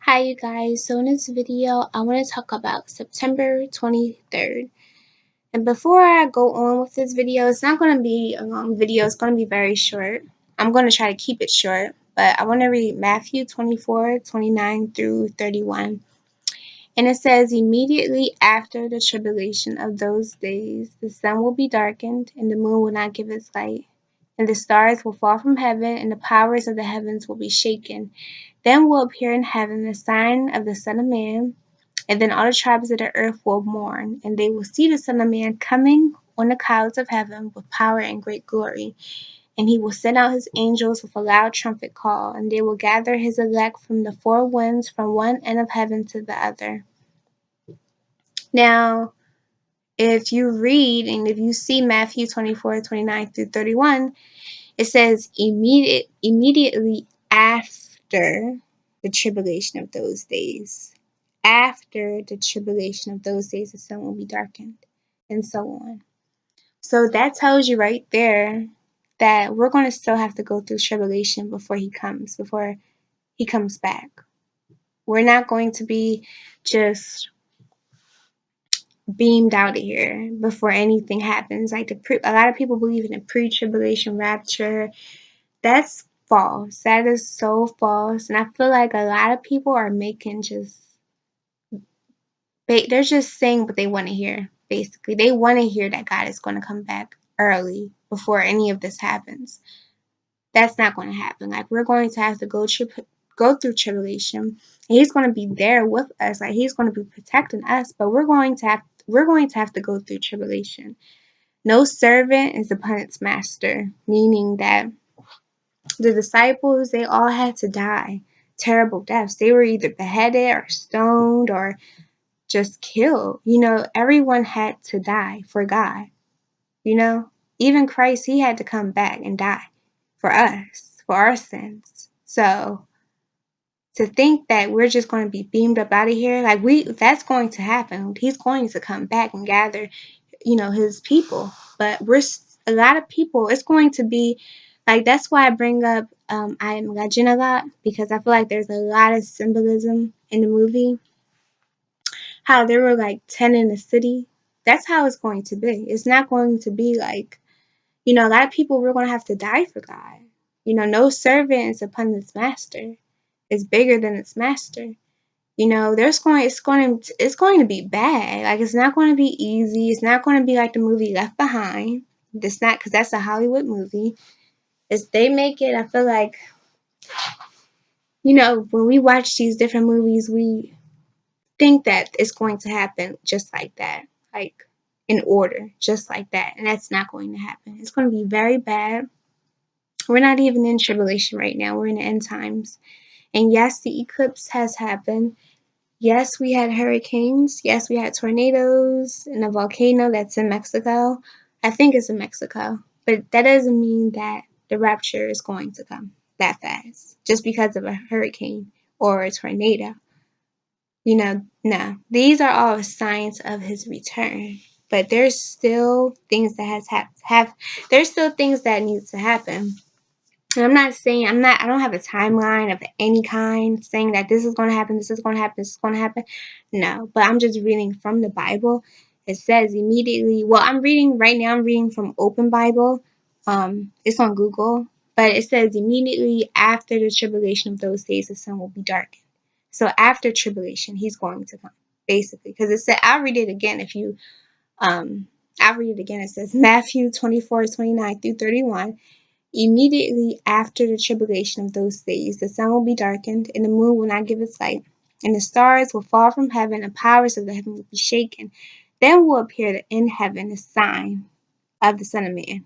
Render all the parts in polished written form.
Hi you guys, so in this video I want to talk about September 23rd. And before I go on with this video, it's not going to be a long video, it's going to be very short. I'm going to try to keep it short, but I want to read Matthew 24:29 through 31. And it says, immediately after the tribulation of those days, the sun will be darkened, and the moon will not give its light, and the stars will fall from heaven, and the powers of the heavens will be shaken. Then will appear in heaven the sign of the Son of Man, and then all the tribes of the earth will mourn, and they will see the Son of Man coming on the clouds of heaven with power and great glory. And he will send out his angels with a loud trumpet call, and they will gather his elect from the four winds, from one end of heaven to the other. Now, if you read and if you see Matthew 24:29 through 31, it says immediately after the tribulation of those days. After the tribulation of those days, the sun will be darkened, and so on. So that tells you right there that we're going to still have to go through tribulation before he comes back. We're not going to be just beamed out of here before anything happens. Like a lot of people believe in a pre-tribulation rapture. That's false. That is so false. And I feel like a lot of people are they're just saying what they want to hear, basically. They want to hear that God is going to come back early before any of this happens. That's not going to happen. Like, we're going to have to go through tribulation, and he's going to be there with us. Like, he's going to be protecting us, but we're going to have to go through tribulation. No servant is upon its master, meaning that the disciples, they all had to die terrible deaths. They were either beheaded or stoned or just killed. Everyone had to die for God. Even Christ, he had to come back and die for us, for our sins. So to think that we're just going to be beamed up out of here, that's going to happen. He's going to come back and gather, his people. But a lot of people, it's going to be like, that's why I bring up I Am Legend a lot, because I feel like there's a lot of symbolism in the movie. How there were like 10 in the city. That's how it's going to be. It's not going to be like, a lot of people, we're going to have to die for God. No servant is upon its master. It's bigger than its master. It's going to be bad. Like, it's not going to be easy. It's not going to be like the movie Left Behind. It's not, because that's a Hollywood movie. They make it, I feel like, when we watch these different movies, we think that it's going to happen just like that, like in order, just like that. And that's not going to happen. It's going to be very bad. We're not even in tribulation right now. We're in the end times. And yes, the eclipse has happened. Yes, we had hurricanes. Yes, we had tornadoes and a volcano that's in Mexico. I think it's in Mexico. But that doesn't mean that the rapture is going to come that fast just because of a hurricane or a tornado. No. These are all signs of his return. But there's still things that there's still things that needs to happen. And I don't have a timeline of any kind saying that this is going to happen, this is going to happen, this is going to happen. No, but I'm just reading from the Bible. It says immediately, well, I'm reading from Open Bible. It's on Google, but it says immediately after the tribulation of those days, the sun will be darkened. So after tribulation, he's going to come, basically. Because it said, I'll read it again I'll read it again. It says Matthew 24:29 through 31. Immediately after the tribulation of those days, the sun will be darkened, and the moon will not give its light, and the stars will fall from heaven, and the powers of the heaven will be shaken. Then will appear in heaven the sign of the Son of Man.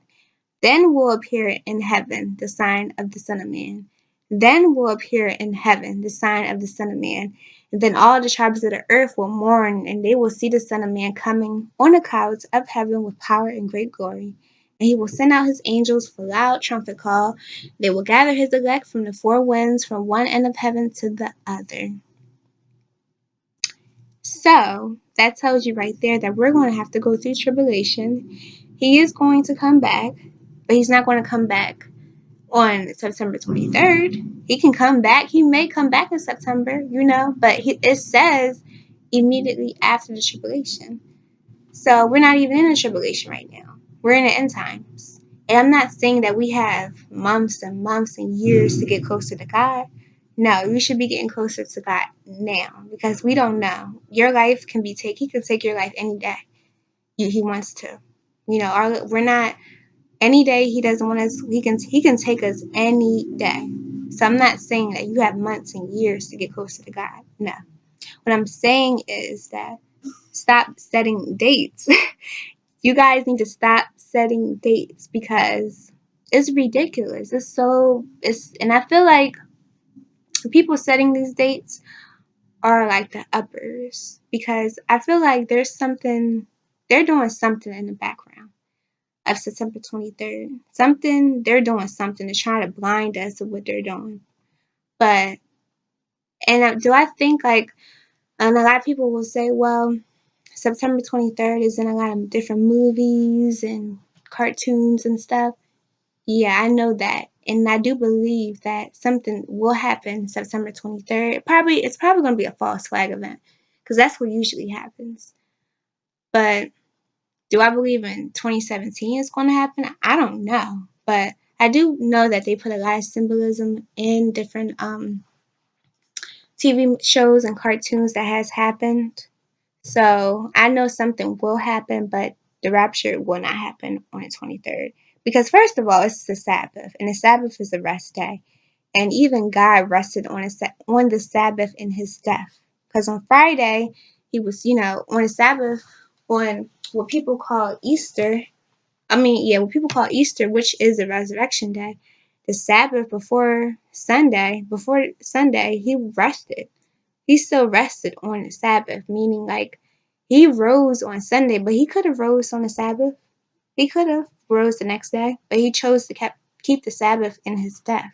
Then will appear in heaven the sign of the Son of Man. Then will appear in heaven the sign of the Son of Man. And then all the tribes of the earth will mourn, and they will see the Son of Man coming on the clouds of heaven with power and great glory. And he will send out his angels with a loud trumpet call. They will gather his elect from the four winds, from one end of heaven to the other. So that tells you right there that we're going to have to go through tribulation. He is going to come back, but he's not going to come back on September 23rd. He can come back. He may come back in September, but it says immediately after the tribulation. So we're not even in a tribulation right now. We're in the end times. And I'm not saying that we have months and months and years to get closer to God. No, we should be getting closer to God now because we don't know. Your life can be taken. He can take your life any day he wants to. We're not any day he doesn't want us. He can take us any day. So I'm not saying that you have months and years to get closer to God. No. What I'm saying is that stop setting dates. You guys need to stop setting dates because it's ridiculous. And I feel like people setting these dates are like the uppers because I feel like they're doing something in the background of September 23rd. They're doing something to try to blind us of what they're doing. Do I think and a lot of people will say, well, September 23rd is in a lot of different movies and cartoons and stuff. Yeah, I know that. And I do believe that something will happen September 23rd. It's probably going to be a false flag event because that's what usually happens. But do I believe in 2017 is going to happen? I don't know. But I do know that they put a lot of symbolism in different TV shows and cartoons that has happened. So I know something will happen, but the rapture will not happen on the 23rd. Because first of all, it's the Sabbath, and the Sabbath is a rest day. And even God rested on the Sabbath in his death. Because on Friday, he was, on the Sabbath, on what people call Easter. What people call Easter, which is the resurrection day. The Sabbath before Sunday, he rested. He still rested on the Sabbath, meaning he rose on Sunday, but he could have rose on the Sabbath. He could have rose the next day, but he chose to keep the Sabbath in his death.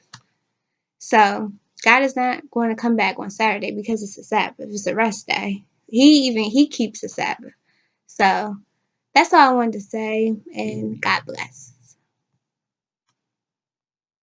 So God is not going to come back on Saturday because it's a Sabbath. It's a rest day. He keeps the Sabbath. So that's all I wanted to say, and God bless.